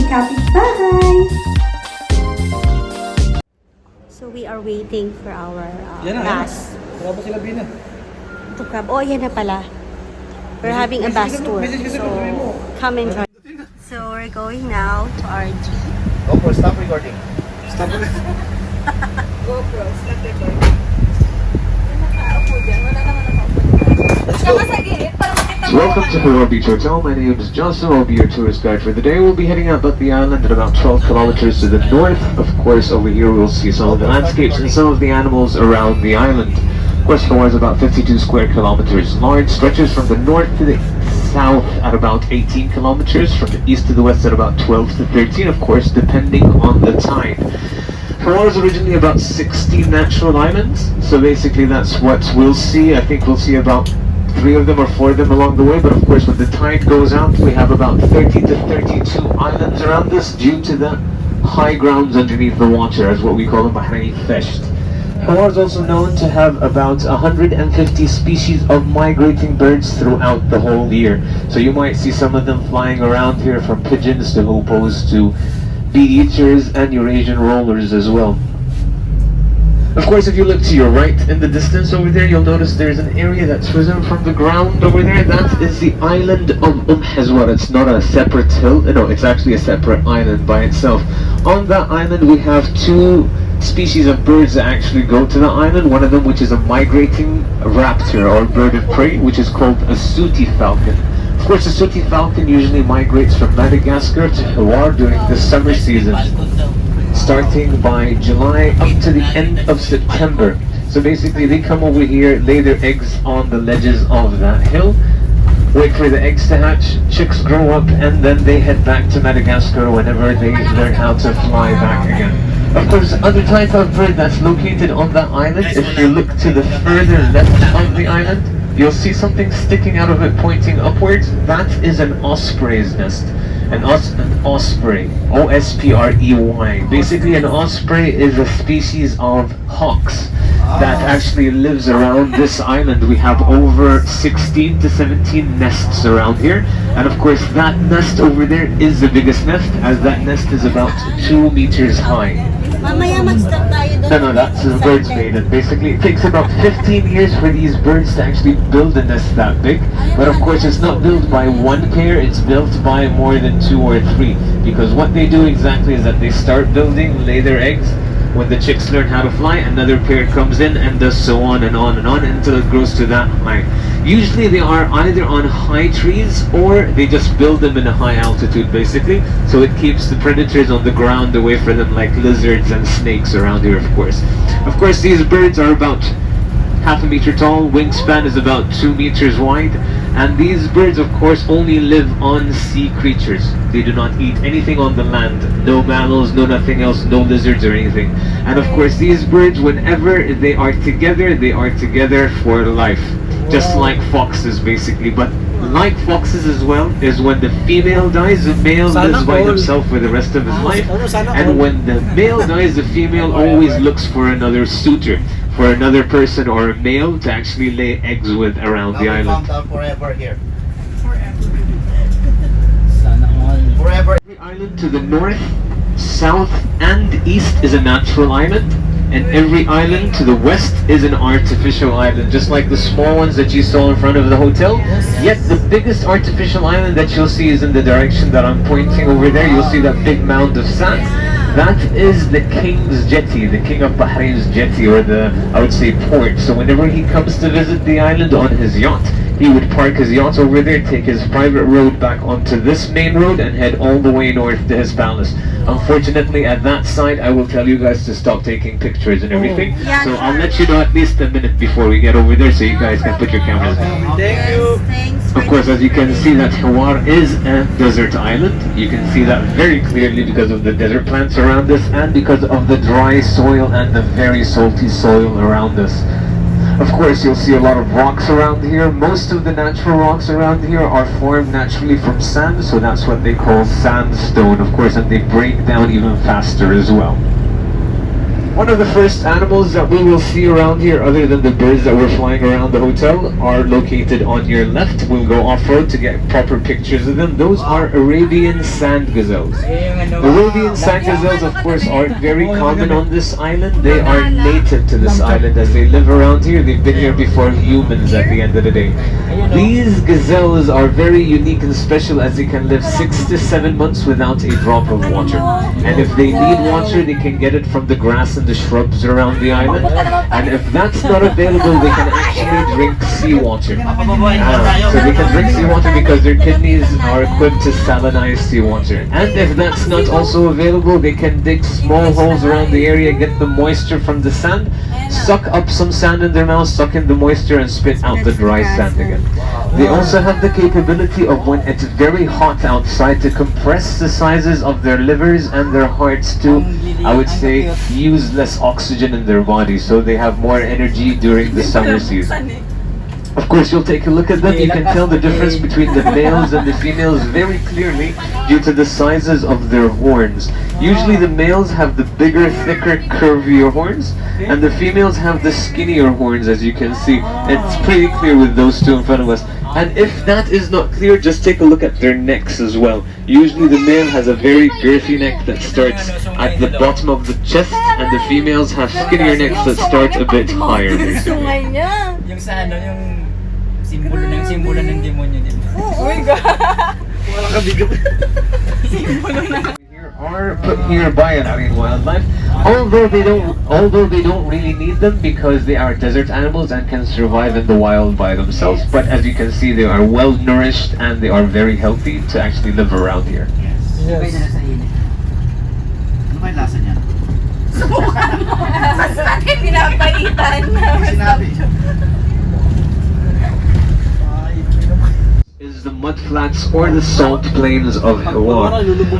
kapitbahay. So we are waiting for our bus. Wala pa sila Bina. To come. Oh, yan na pala. We're having a bus tour. So come and join. So we're going now to our jeep. GoPro, stop recording. Stop ulit. GoPro, stop recording. Nakaupo dyan. Wala naman nakaupo dyan. Saka sa gilid, para makita mo. Welcome to Hawar Beach Hotel. My name is Johnson. I'll be your tourist guide for the day. We'll be heading out the island at about 12 kilometers to the north. Of course, over here we'll see some of the landscapes and some of the animals around the island. Of course, Hawar is about 52 square kilometers large, stretches from the north to the south at about 18 kilometers, from the east to the west at about 12 to 13, of course, depending on the tide. Hawar is originally about 16 natural islands, so basically that's what we'll see. I think we'll see about 3 of them or 4 of them along the way, but of course when the tide goes out, we have about 30 to 32 islands around us due to the high grounds underneath the water, as what we call them, Bahraini Fesht. Hawar is also known to have about 150 species of migrating birds throughout the whole year. So you might see some of them flying around here, from pigeons to hoopoes to bee eaters and Eurasian rollers as well. Of course, if you look to your right in the distance over there, you'll notice there's an area that's risen from the ground over there. That is the island of Hazwar. It's not a separate hill, no, it's actually a separate island by itself. On that island we have 2 species of birds that actually go to the island. One of them, which is a migrating raptor or bird of prey, which is called a sooty falcon. Of course, the sooty falcon usually migrates from Madagascar to Hawar during the summer season, starting by July up to the end of September. So basically they come over here, lay their eggs on the ledges of that hill, wait for the eggs to hatch, chicks grow up, and then they head back to Madagascar whenever they learn how to fly back again. Of course, other type of bird that's located on that island, if you look to the further left of the island, you'll see something sticking out of it pointing upwards. That is an osprey's nest. An osprey, O-S-P-R-E-Y. Basically, an osprey is a species of hawks that actually lives around this island. We have over 16 to 17 nests around here, and of course that nest over there is the biggest nest, as that nest is about 2 meters high. Mamaya mag-stop tayo doon. No, that's the birds made it. Basically, it takes about 15 years for these birds to actually build a nest that big. But of course, it's not built by one pair, it's built by more than 2 or 3. Because what they do exactly is that they start building, lay their eggs. When the chicks learn how to fly, another pair comes in and does so on and on and on until it grows to that height. Usually they are either on high trees or they just build them in a high altitude, basically, so it keeps the predators on the ground away from them, like lizards and snakes around here, of course. Of course, these birds are about half a meter tall, wingspan is about 2 meters wide, and these birds of course only live on sea creatures. They do not eat anything on the land, no mammals, no nothing else, no lizards or anything. And of course these birds, whenever they are together for life, just like foxes basically. But like foxes as well, is when the female dies, the male lives by himself for the rest of his life, and when the male dies, the female always looks for another suitor, for another person or a male to actually lay eggs with around the island. Forever here. Forever. Every island to the north, south and east is a natural island, and every island to the west is an artificial island, just like the small ones that you saw in front of the hotel. Yet the biggest artificial island that you'll see is in the direction that I'm pointing over there. You'll see that big mound of sand. That is the king's jetty, the king of Bahrain's jetty, or the, I would say, port. So whenever he comes to visit the island on his yacht, he would park his yacht over there, take his private road back onto this main road and head all the way north to his palace. Unfortunately, at that side, I will tell you guys to stop taking pictures and everything. So I'll let you know at least a minute before we get over there so you guys can put your cameras in. Thank you. Of course, as you can see, that Hawar is a desert island. You can see that very clearly because of the desert plants around us and because of the dry soil and the very salty soil around us. Of course, you'll see a lot of rocks around here. Most of the natural rocks around here are formed naturally from sand, so that's what they call sandstone, of course, and they break down even faster as well. One of the first animals that we will see around here, other than the birds that were flying around the hotel, are located on your left. We'll go off-road to get proper pictures of them. Those are Arabian sand gazelles. Arabian sand gazelles, of course, aren't very common on this island. They are native to this island as they live around here. They've been here before humans at the end of the day. These gazelles are very unique and special as they can live 6 to 7 months without a drop of water. And if they need water, they can get it from the grass and the shrubs around the island. And if that's not available, they can actually drink seawater. So they can drink seawater because their kidneys are equipped to salinize seawater. And if that's not also available, they can dig small holes around the area, get the moisture from the sand, suck up some sand in their mouth, suck in the moisture and spit out the dry sand again. They also have the capability of, when it's very hot outside, to compress the sizes of their livers and their hearts to, I would say, use less oxygen in their body, so they have more energy during the summer season. Of course, you'll take a look at them, you can tell the difference between the males and the females very clearly due to the sizes of their horns. Usually the males have the bigger, thicker, curvier horns, and the females have the skinnier horns, as you can see. It's pretty clear with those two in front of us. And if that is not clear, just take a look at their necks as well. Usually the male has a very girthy neck that starts at the bottom of the chest, and the females have skinnier necks that start a bit higher. Yung sa ano, yung simbolo ng demonyo din. Oh my God! Walang kabigyo. Simbolo na. Are put here by marine wildlife, although they don't really need them because they are desert animals and can survive in the wild by themselves. But as you can see, they are well nourished and they are very healthy to actually live around here. Sabay na sa init. Ano ba yung lasa niya? Sa akin, pinapaitan. Sinabi. Is the mudflats or the salt plains of Hawar.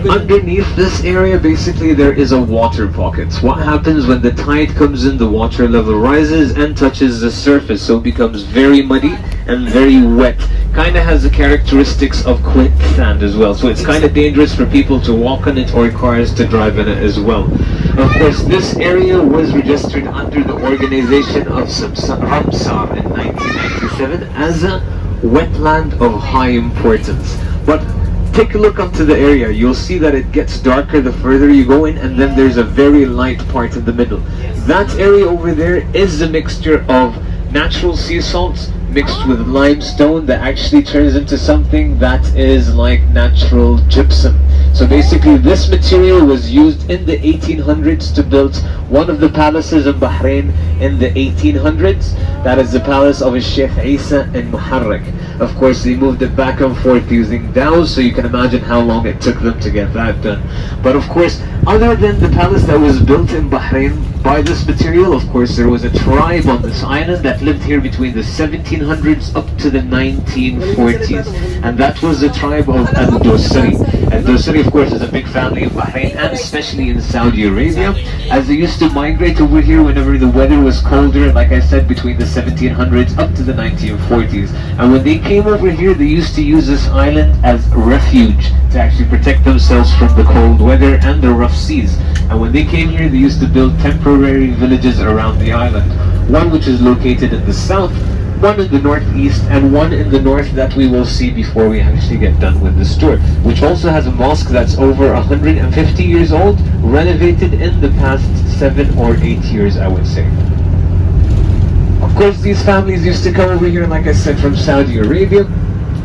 Underneath this area, basically, there is a water pocket. What happens when the tide comes in, the water level rises and touches the surface, so it becomes very muddy and very wet. Kind of has the characteristics of quicksand as well, so it's kind of dangerous for people to walk on it or cars to drive in it as well. Of course, this area was registered under the organization of Ramsar in 1997 as a wetland of high importance. But take a look onto the area, you'll see that it gets darker the further you go in, and then there's a very light part in the middle. That area over there is a mixture of natural sea salts mixed with limestone that actually turns into something that is like natural gypsum. So basically this material was used in the 1800s to build one of the palaces in Bahrain in the 1800s. That is the palace of Sheikh Isa in Muharrak. Of course, they moved it back and forth using dhows, so you can imagine how long it took them to get that done. But of course, other than the palace that was built in Bahrain by this material, of course, there was a tribe on this island that lived here between the 1700s up to the 1940s. And that was the tribe of Al-Dosari. Al-Dosari, of course, is a big family in Bahrain and especially in Saudi Arabia, as they used to migrate over here whenever the weather was colder, like I said, between the 1700s up to the 1940s. And when they came over here, they used to use this island as refuge to actually protect themselves from the cold weather and the rough seas. And when they came here, they used to build temporary villages around the island. One which is located in the south, one in the northeast, and one in the north that we will see before we actually get done with this tour, which also has a mosque that's over 150 years old, renovated in the past 7 or 8 years, I would say. Of course, these families used to come over here, like I said, from Saudi Arabia,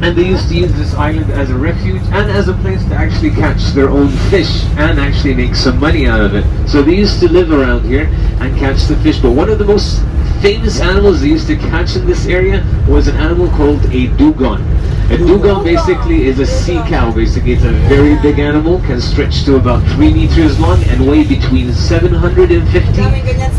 and they used to use this island as a refuge and as a place to actually catch their own fish and actually make some money out of it. So they used to live around here and catch the fish. But one of the most famous animals they used to catch in this area was an animal called a dugong. A dugong basically is a sea cow. Basically, it's a very big animal, can stretch to about 3 meters long and weigh between 750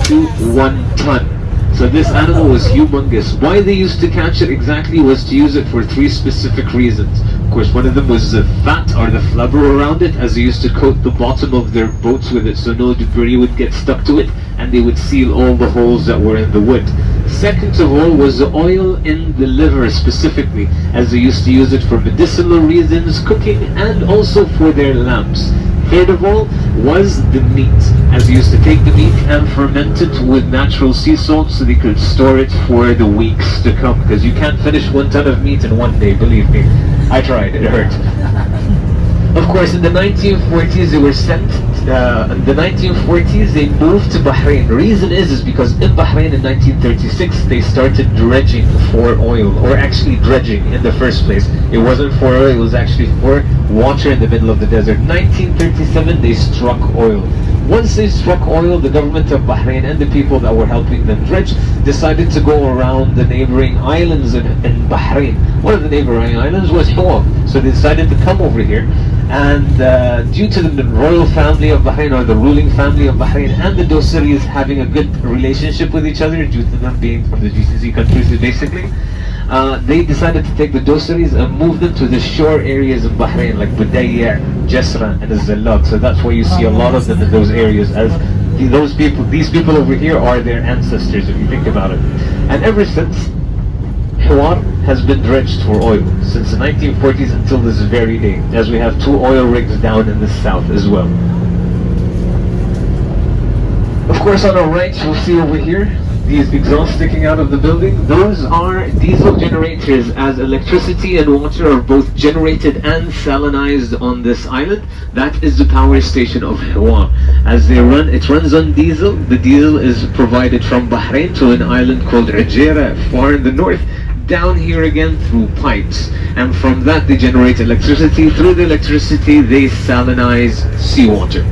to 1 ton. So this animal was humongous. Why they used to catch it exactly was to use it for 3 specific reasons. Of course, one of them was the fat or the flubber around it, as they used to coat the bottom of their boats with it so no debris would get stuck to it, and they would seal all the holes that were in the wood. Second of all was the oil in the liver specifically, as they used to use it for medicinal reasons, cooking, and also for their lamps. third of all was the meat, as they used to take the meat and ferment it with natural sea salt so they could store it for the weeks to come, because you can't finish 1 ton of meat in one day, believe me. I tried, it hurt. Of course, in the 1940s they were sent, in the 1940s they moved to Bahrain. The reason is because in Bahrain in 1936 they started dredging for oil, or actually dredging in the first place. It wasn't for oil, it was actually for water in the middle of the desert. 1937 they struck oil. Once they struck oil, the government of Bahrain and the people that were helping them dredge decided to go around the neighboring islands in Bahrain. One of the neighboring islands was Hawar, so they decided to come over here. And due to the royal family of Bahrain, or the ruling family of Bahrain, and the Dosaris having a good relationship with each other, due to them being from the GCC countries basically, they decided to take the Dosaris and move them to the shore areas of Bahrain, like Budayya, Jasra, and Zallat. So that's why you see a lot of them in those areas, as these people over here are their ancestors, if you think about it. And ever since, Hawar has been dredged for oil since the 1940s until this very day, as we have 2 oil rigs down in the south as well. Of course, on our right, you'll see over here these exhausts sticking out of the building. Those are diesel generators, as electricity and water are both generated and salinized on this island. That is the power station of Hawar. As they run, it runs on diesel. The diesel is provided from Bahrain to an island called Ujera, far in the north, down here again through pipes, and from that they generate electricity. Through the electricity they salinize seawater,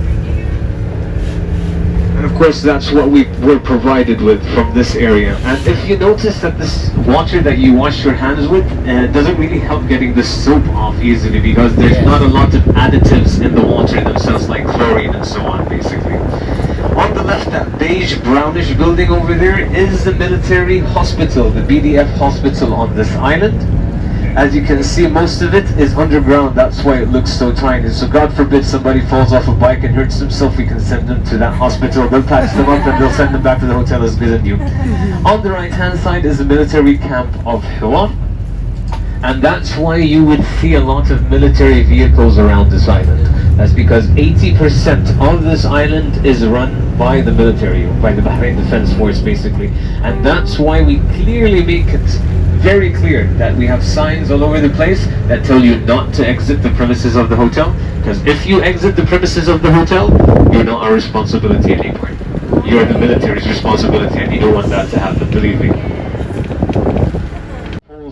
and of course that's what we were provided with from this area. And if you notice that this water that you wash your hands with doesn't really help getting the soap off easily, because there's not a lot of additives in the water themselves, like chlorine and so on basically. On the left, that beige brownish building over there is the military hospital, the BDF hospital on this island. As you can see, most of it is underground, that's why it looks so tiny. So God forbid somebody falls off a bike and hurts himself, we can send them to that hospital. They'll patch them up and they'll send them back to the hotel as good as new. On the right hand side is the military camp of Hawar, and that's why you would see a lot of military vehicles around this island. That's because 80% of this island is run by the military, by the Bahrain Defense Force basically. And that's why we clearly make it very clear that we have signs all over the place that tell you not to exit the premises of the hotel, because if you exit the premises of the hotel, you're not our responsibility anymore. You're the military's responsibility, and you don't want that to happen, believe me.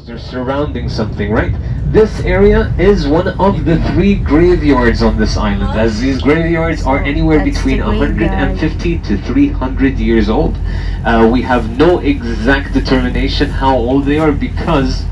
They're surrounding something, right? This area is one of the 3 graveyards on this island, as these graveyards are anywhere between 150 to 300 years old. We have no exact determination how old they are, because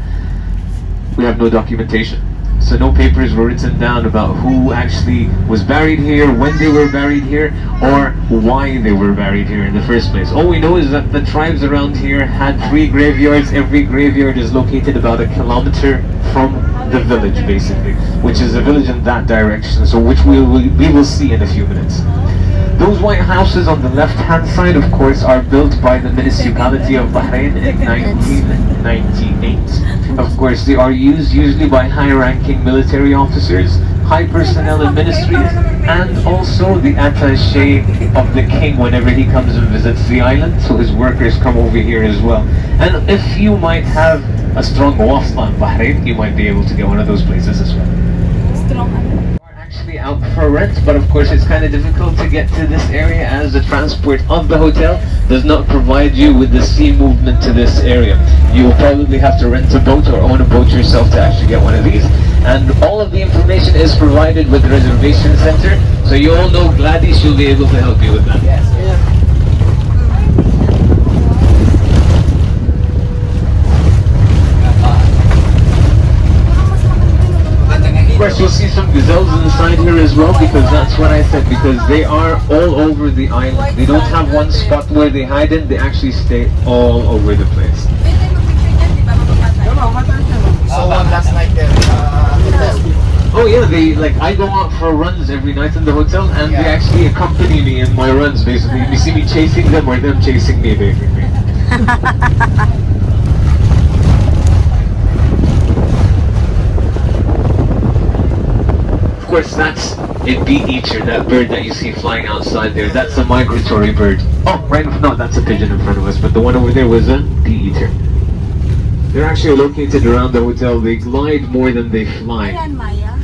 we have no documentation. So no papers were written down about who actually was buried here, when they were buried here, or why they were buried here in the first place. All we know is that the tribes around here had 3 graveyards. Every graveyard is located about 1 kilometer from the village basically, which is a village in that direction, so which we will see in a few minutes. Those white houses on the left hand side, of course, are built by the municipality of Bahrain in 1998. Of course, they are used usually by high-ranking military officers, high personnel in ministries, and also the attaché of the king whenever he comes and visits the island, so his workers come over here as well. And if you might have a strong wasla in Bahrain, you might be able to get one of those places as well. Actually out for rent, but of course it's kind of difficult to get to this area, as the transport of the hotel does not provide you with the sea movement to this area. You will probably have to rent a boat or own a boat yourself to actually get one of these. And all of the information is provided with the reservation center, so you all know Gladys, she'll be able to help you with that. Yes. Of course, you'll see some gazelles inside here as well, because that's what I said, because they are all over the island. They don't have one spot where they hide in, they actually stay all over the place. So last night there, Oh yeah, I go out for runs every night in the hotel, and they actually accompany me in my runs basically. You see me chasing them or them chasing me basically. Of course, that's a bee eater, that bird that you see flying outside there. That's a migratory bird. Oh, right, no, that's a pigeon in front of us, but the one over there was a bee eater. They're actually located around the hotel. They glide more than they fly. Ayan, Maya.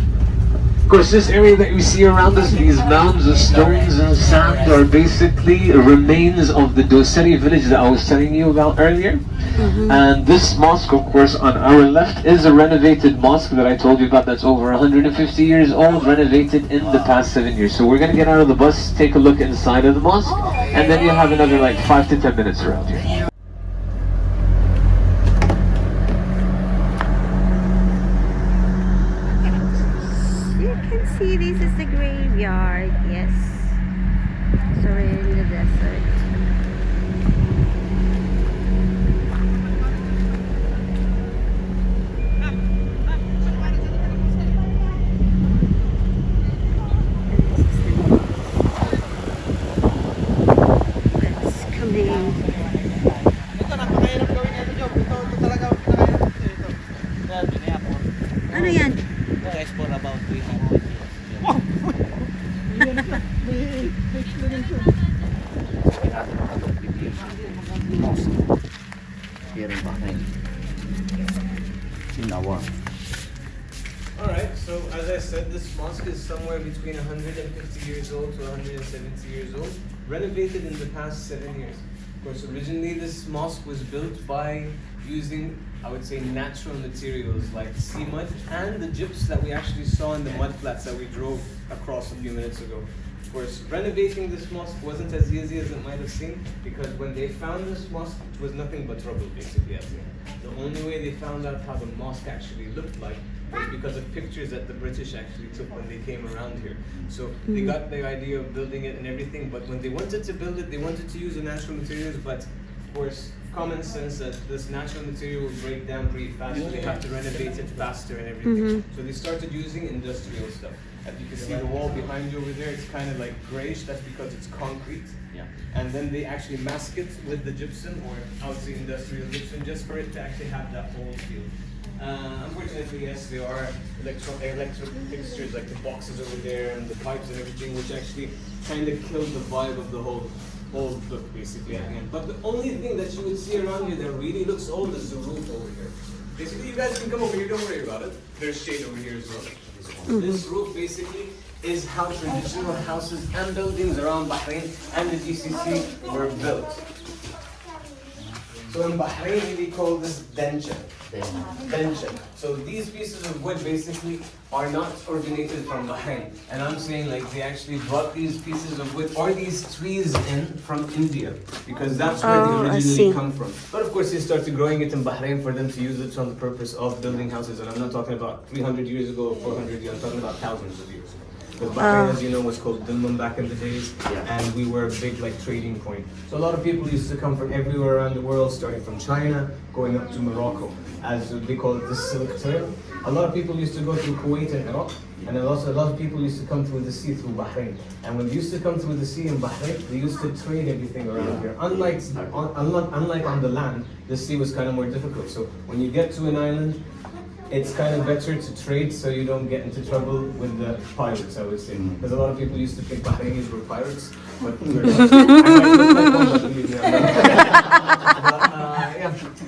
Of course, this area that you see around us, these mounds of stones and sand, are basically remains of the Doseri village that I was telling you about earlier. And this mosque, of course, on our left is a renovated mosque that I told you about that's over 150 years old, renovated in the past 7 years. So we're going to get out of the bus, take a look inside of the mosque, and then you'll have another like 5 to 10 minutes around here. See, this is the graveyard. Yes. So we're in the desert. Let's come in. Ito, napakahirap gawin ito, Job. Ito talaga pinakahirap ito. Ano yan? Ito is for about 300 years. Here in Bahrain. In Hawar. Alright, so as I said, this mosque is somewhere between 150 years old to 170 years old, renovated in the past 7 years. Of course, originally this mosque was built by using, I would say, natural materials like sea mud and the gyps that we actually saw in the mud flats that we drove across a few minutes ago. Of course, renovating this mosque wasn't as easy as it might have seemed, because when they found this mosque, it was nothing but trouble, basically. The only way they found out how the mosque actually looked like was because of pictures that the British actually took when they came around here. So they got the idea of building it and everything, but when they wanted to build it, they wanted to use the natural materials, but of course, common sense that this natural material will break down pretty fast, so they have to renovate it faster and everything. So they started using industrial stuff. As you can see, the wall behind you over there, it's kind of like grayish. That's because it's concrete. Yeah. And then they actually mask it with the gypsum, or I would say industrial gypsum, just for it to actually have that whole feel. Unfortunately, yes, there are electric fixtures like the boxes over there and the pipes and everything, which actually kind of killed the vibe of the whole look, basically, at the end. But the only thing that you would see around here that really looks old is the roof over here. Basically, you guys can come over here, don't worry about it. There's shade over here as well. This roof basically is how traditional houses and buildings around Bahrain and the GCC were built. So in Bahrain, we call this dencha. So these pieces of wood basically are not originated from Bahrain. And I'm saying like they actually brought these pieces of wood or these trees in from India, because that's where they originally come from. But of course they started growing it in Bahrain for them to use it on the purpose of building houses. And I'm not talking about 300 years ago or 400 years, I'm talking about thousands of years ago. Because Bahrain, as you know, was called Dilmun back in the days, and we were a big like trading point. So a lot of people used to come from everywhere around the world, starting from China, going up to Morocco, as they call it the Silk Trail. A lot of people used to go through Kuwait and Iraq, and also a lot of people used to come through the sea through Bahrain. And when they used to come through the sea in Bahrain, they used to trade everything around here. Unlike on the land, the sea was kind of more difficult. So when you get to an island, it's kind of better to trade so you don't get into trouble with the pirates, I would say. Because a lot of people used to think Bahrainis were pirates, but we're not. I might look like one, but believe me, I'm not.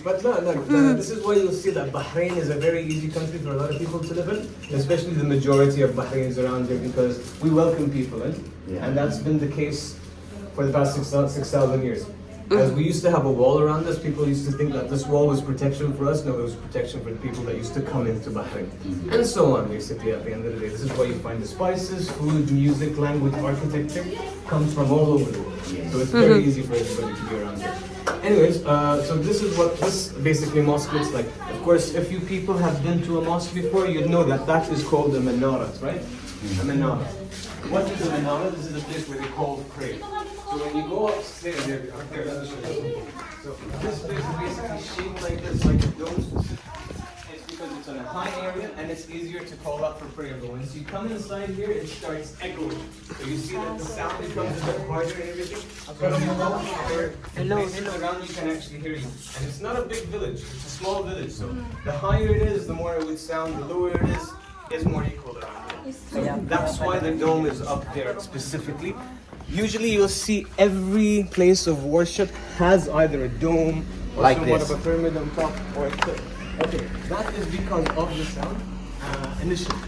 But no, this is why you'll see that Bahrain is a very easy country for a lot of people to live in, especially the majority of Bahrainis around here, because we welcome people in, and that's been the case for the past 6,000 years. As we used to have a wall around us, people used to think that this wall was protection for us. No, it was protection for the people that used to come into Bahrain. And so on, basically, at the end of the day. This is why you find the spices, food, music, language, architecture comes from all over the world. So it's very easy for everybody to be around here. Anyways, so this is what this basically mosque looks like. Of course, if you people have been to a mosque before, you'd know that that is called a menorah, right? A menorah. What is a menorah? This is a place where they call prayer. So when you go upstairs, there we are. There, let me show you. So this place is basically shaped like this, like a dome. It's because it's on a high area and it's easier to call out for prayer. But once you come inside here, it starts echoing. So you see that the sound becomes a bit harder and everything. So if you go here, the around you can actually hear you. And it's not a big village, it's a small village. So the higher it is, the more it would sound. The lower it is more equal around here. That's why the dome is up there specifically. Usually you'll see every place of worship has either a dome or Like somewhat this. of a pyramid on top or a cliff. Okay, that is because of the sound initially.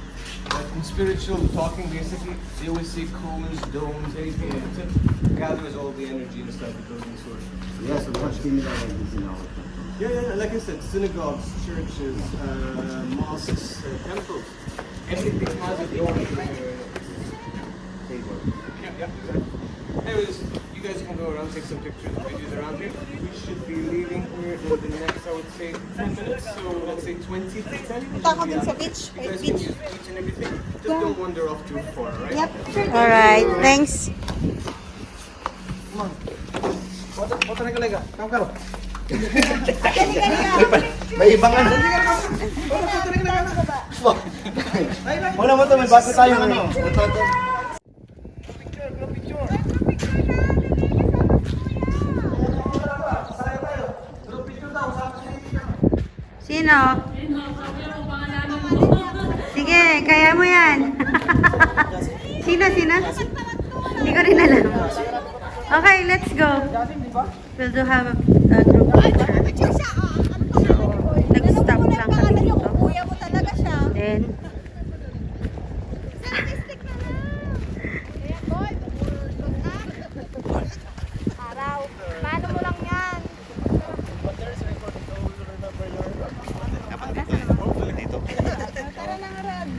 But in spiritual talking, basically, they always say cones, domes, anything that gathers all the energy and stuff that goes into it. Yes, so much things like this, you know. Yeah, like I said, synagogues, churches, mosques, temples, everything has a dome. Yeah, exactly. Anyways, you guys can go around, take some pictures and videos around here. We should be leaving here in the next, I would say, 10 minutes. So let's say 20 to 10. Punta ako dun sa beach. You guys can use beach and everything. Just don't wander off too far, right? Yep, sure. Alright, thanks. Come on. Foto na kalega. Come karo. May ibang ano. Foto na kalega. Wala mo to, may bago tayong ano. Sino? Sige, kaya mo yan. Sino? Hindi ko rin alam. Okay, let's go. We'll do have a group picture. Nag-stop lang kami dito. Kuya mo talaga siya. Then, Araw. Paano mo lang yan?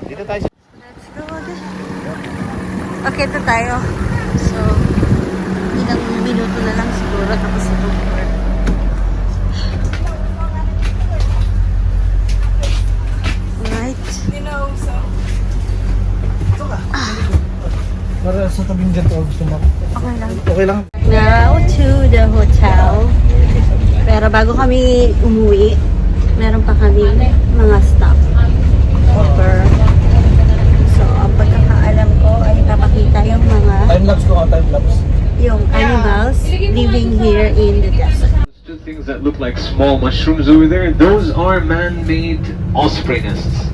Dito tayo. let's go again. Okay, ito tayo. So, ilang minuto na lang siguro tapos ito. Alright. Para sa tabing dyan to, gusto mo. Okay lang. Okay lang. Now to the hotel. Pero bago kami umuwi, meron pa kami mga stop over. So, ang pagkakaalam ko ay papakita yung mga Time-lapse ko, time-lapse. yung animals living here in the desert. Those two things that look like small mushrooms over there, those are man-made osprey nests.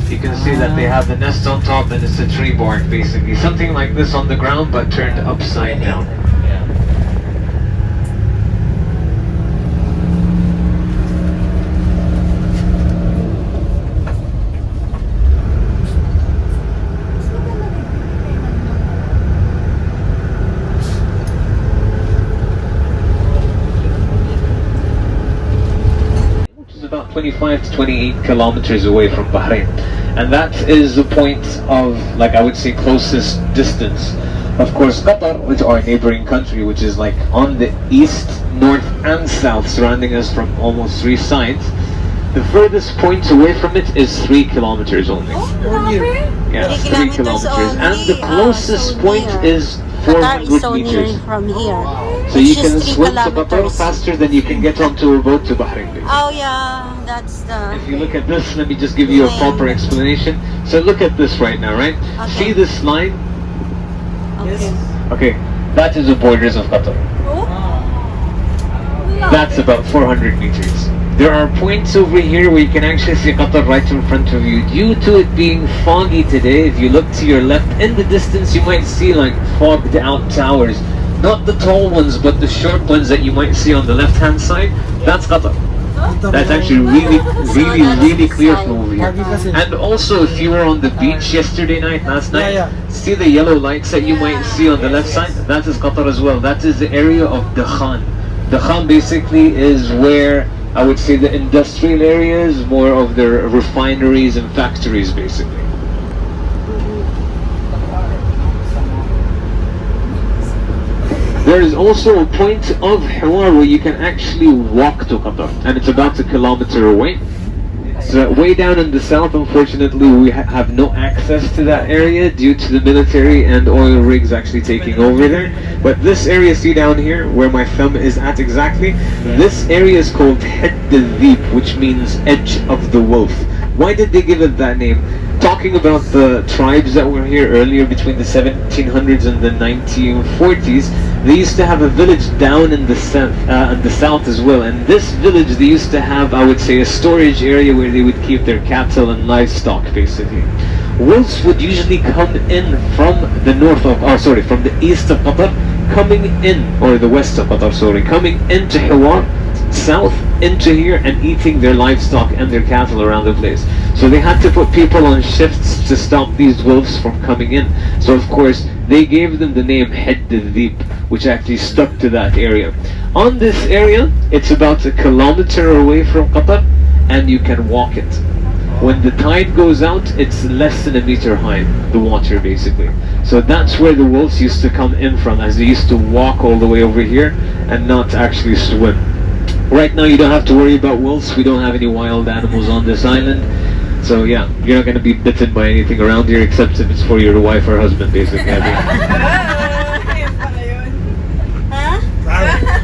You can see that they have the nest on top and it's a tree bark basically. Something like this on the ground but turned upside down. About 25 to 28 kilometers away from Bahrain, and that is the point of, like, I would say, closest distance. Of course, Qatar, which our neighboring country, which is like on the east, north and south, surrounding us from almost three sides, the furthest point away from it is 3 kilometers only. Yeah, 3 kilometers, and the closest point is Qatar is 400 so near meters. from here. So It's you can just 3 swim to Qatar kilometers. faster than you can get onto a boat to Bahrain. basically. Oh yeah, that's the... If you look at this, let me just give you a proper explanation. So look at this right now, right? Okay. See this line? Okay. Okay, that is the borders of Qatar. That's about 400 meters. There are points over here where you can actually see Qatar right in front of you. Due to it being foggy today, if you look to your left, in the distance you might see like fogged out towers. Not the tall ones, but the short ones that you might see on the left-hand side. That's Qatar. That's actually really clear from over here. And also, if you were on the beach yesterday night, last night, see the yellow lights that you might see on the left side? That is Qatar as well. That is the area of Dakhan. Dakhan basically is where I would say the industrial areas, more of their refineries and factories basically. There is also a point of Hawar where you can actually walk to Qatar, and it's about a kilometer away. So way down in the south, unfortunately, we have no access to that area due to the military and oil rigs actually taking over there. But this area, see down here, where my thumb is at exactly, this area is called Hadd al-Deep, which means edge of the wolf. Why did they give it that name? Talking about the tribes that were here earlier between the 1700s and the 1940s, they used to have a village down in the south as well. And this village, they used to have, I would say, a storage area where they would keep their cattle and livestock, basically. Wolves would usually come in from the north of, from the east of Qatar, coming in, or the west of Qatar, coming into Hawar, south into here, and eating their livestock and their cattle around the place. So they had to put people on shifts to stop these wolves from coming in. So of course they gave them the name Hadd al-Dhib, which actually stuck to that area. On this area, it's about 1 kilometer away from Qatar, and you can walk it. When the tide goes out, it's less than a meter high, the water basically. So that's where the wolves used to come in from, as they used to walk all the way over here and not actually swim. Right now you don't have to worry about wolves. We don't have any wild animals on this island. So yeah, you're not going to be bitten by anything around here, except if it's for your wife or husband, basically. I think.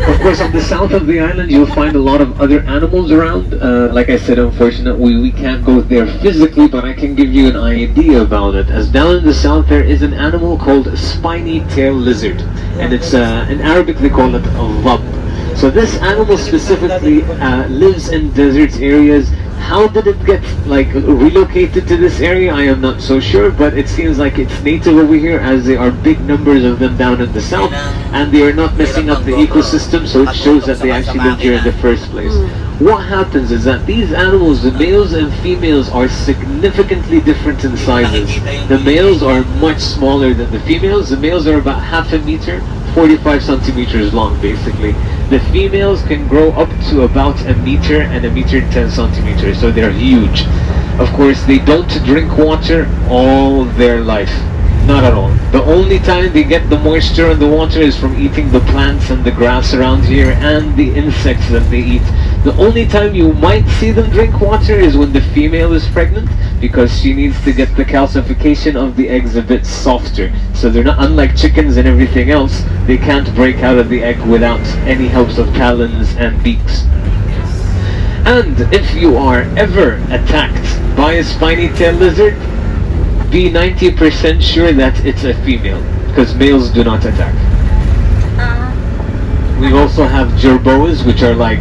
Of course, on the south of the island, you'll find a lot of other animals around. Like I said, unfortunately, we can't go there physically, but I can give you an idea about it. As down in the south, there is an animal called a spiny tail lizard. And it's, in Arabic, they call it a dhab. So this animal specifically lives in desert areas. How did it get relocated to this area? I am not so sure, but it seems like it's native over here, as there are big numbers of them down in the south, and they are not messing up the ecosystem, so it shows that they actually lived here in the first place. What happens is that these animals, the males and females, are significantly different in sizes. The males are much smaller than the females. The males are about half a meter, 45 centimeters long basically. The females can grow up to about a meter and 1.10 centimeters, so they're huge. Of course, they don't drink water all their life. Not at all. The only time they get the moisture and the water is from eating the plants and the grass around here and the insects that they eat. The only time you might see them drink water is when the female is pregnant, because she needs to get the calcification of the eggs a bit softer. So they're not, unlike chickens and everything else, they can't break out of the egg without any helps of talons and beaks. And if you are ever attacked by a spiny tail lizard, be 90% sure that it's a female, because males do not attack. We also have jerboas, which are like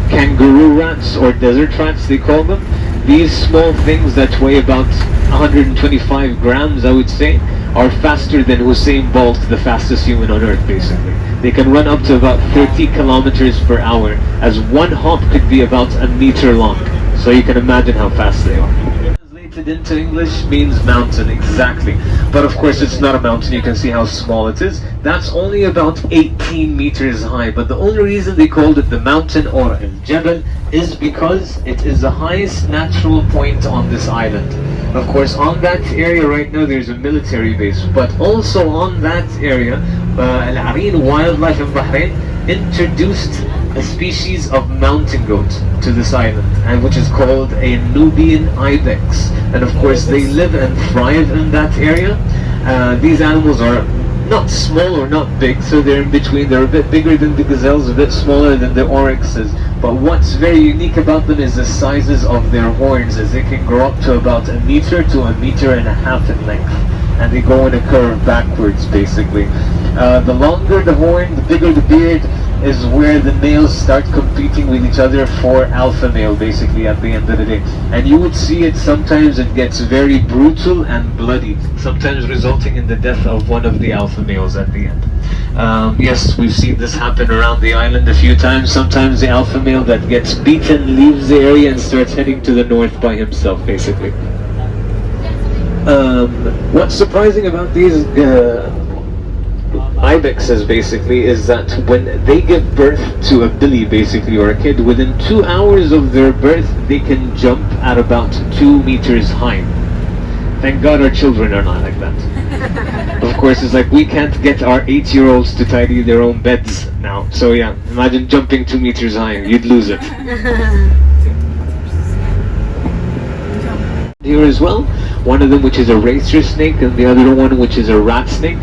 kangaroo rats or desert rats, they call them. These small things that weigh about 125 grams, I would say, are faster than Usain Bolt, the fastest human on earth, basically. They can run up to about 30 kilometers per hour, as one hop could be about a meter long. So you can imagine how fast they are. Translated into English means mountain, exactly. But of course it's not a mountain, you can see how small it is. That's only about 18 meters high, but the only reason they called it the mountain or al-Jabal is because it is the highest natural point on this island. Of course, on that area right now there's a military base, but also on that area, Al-Areen Wildlife in Bahrain introduced a species of mountain goat to this island, and which is called a Nubian ibex. And of course they live and thrive in that area. These animals are not small or not big, so they're in between. They're a bit bigger than the gazelles, a bit smaller than the oryxes. But what's very unique about them is the sizes of their horns, as they can grow up to about 1 meter to 1.5 meters in length. And they go in a curve backwards, basically. The longer the horn, the bigger the beard, is where the males start competing with each other for alpha male, basically, at the end of the day. And you would see it sometimes, it gets very brutal and bloody, sometimes resulting in the death of one of the alpha males at the end. Yes, we've seen this happen around the island a few times. Sometimes the alpha male that gets beaten leaves the area and starts heading to the north by himself, basically. What's surprising about these ibexes basically is that when they give birth to a billy, basically, or a kid, within 2 hours of their birth they can jump at about 2 meters high. Thank God our children are not like that. Of course, it's like we can't get our 8-year-olds to tidy their own beds now. So yeah, imagine jumping 2 meters high, you'd lose it. Here as well, one of them which is a racer snake and the other one which is a rat snake.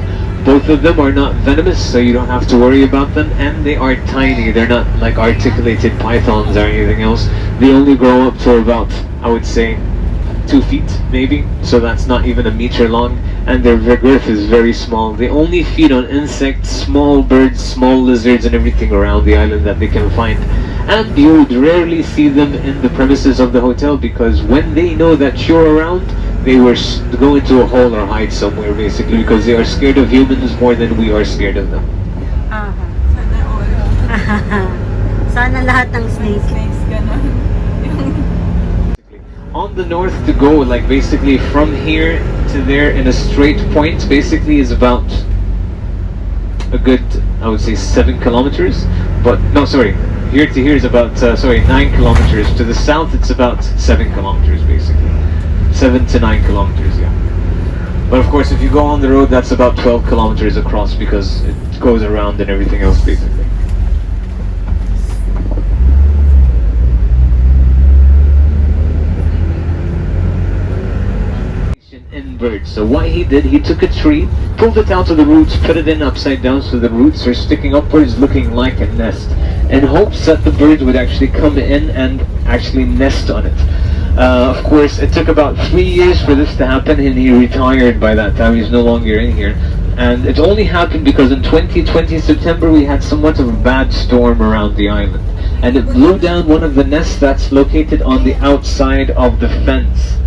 Both of them are not venomous, so you don't have to worry about them, and they are tiny. They're not like articulated pythons or anything else. They only grow up to about, I would say, 2 feet, maybe, so that's not even a meter long, and their girth is very small. They only feed on insects, small birds, small lizards, and everything around the island that they can find. And you would rarely see them in the premises of the hotel, because when they know that you're around, they will go into a hole or hide somewhere, basically, because they are scared of humans more than we are scared of them. Sana lahat ng snake. Snakes, ganun. On the north to go, like basically from here to there in a straight point, basically is about a good, I would say 7 kilometers. But no, sorry, here to here is about 9 kilometers. To the south it's about 7 kilometers basically. 7 to 9 kilometers, yeah. But of course if you go on the road, that's about 12 kilometers across, because it goes around and everything else basically. In birds. So what he did, he took a tree, pulled it out of the roots, put it in upside down so the roots are sticking upwards, looking like a nest, in hopes that the birds would actually come in and actually nest on it. Of course, it took about 3 years for this to happen, and he retired by that time. He's no longer in here. And it only happened because in 2020 September we had somewhat of a bad storm around the island, and it blew down one of the nests that's located on the outside of the fence.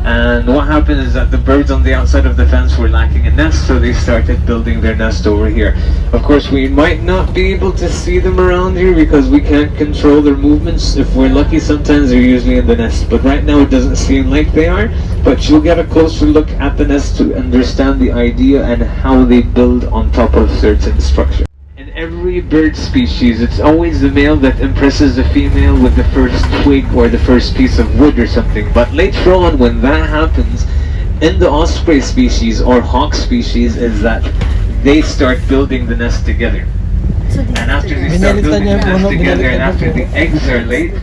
And what happened is that the birds on the outside of the fence were lacking a nest, so they started building their nest over here. Of course, we might not be able to see them around here because we can't control their movements. If we're lucky, sometimes they're usually in the nest, but right now it doesn't seem like they are. But you'll get a closer look at the nest to understand the idea and how they build on top of certain structures. In every bird species, it's always the male that impresses the female with the first twig or the first piece of wood or something. But later on, when that happens, in the osprey species or hawk species, is that they start building the nest together. And after they start building the nest together, and after the eggs are laid,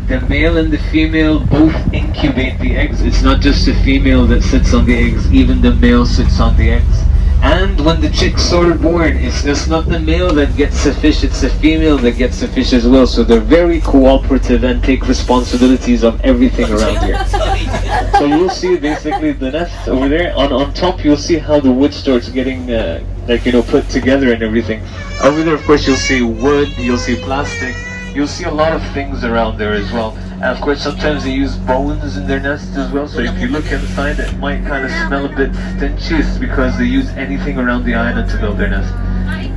the male and the female both incubate the eggs. It's not just the female that sits on the eggs, even the male sits on the eggs. And when the chicks are born, it's just not the male that gets the fish, it's the female that gets the fish as well. So they're very cooperative and take responsibilities of everything around here. So you'll see basically the nest over there. On top you'll see how the wood starts getting put together and everything. Over there of course you'll see wood, you'll see plastic, you'll see a lot of things around there as well. And of course sometimes they use bones in their nests as well, so if you look inside it might kind of smell a bit stinky. It's because they use anything around the island to build their nest.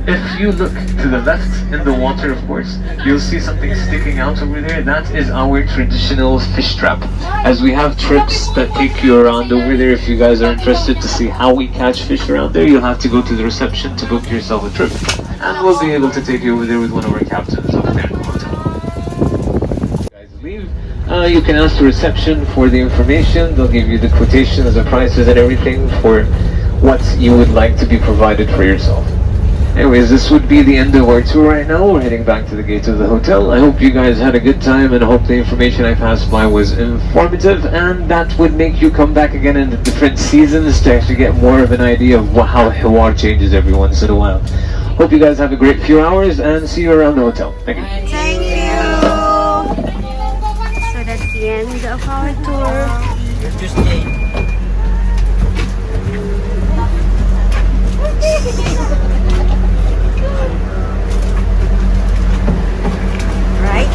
If you look to the left in the water, of course, you'll see something sticking out over there. That is our traditional fish trap. As we have trips that take you around over there, if you guys are interested to see how we catch fish around there, you'll have to go to the reception to book yourself a trip. And we'll be able to take you over there with one of our captains over there in the hotel. Leave. You can ask the reception for the information. They'll give you the quotations, the prices and everything for what you would like to be provided for yourself. Anyways, this would be the end of our tour right now. We're heading back to the gate of the hotel. I hope you guys had a good time, and I hope the information I passed by was informative, and that would make you come back again in the different seasons to actually get more of an idea of how Hawar changes every once in a while. Hope you guys have a great few hours, and see you around the hotel. Thank you. Thank you! So that's the end of our tour. You're just late. Right?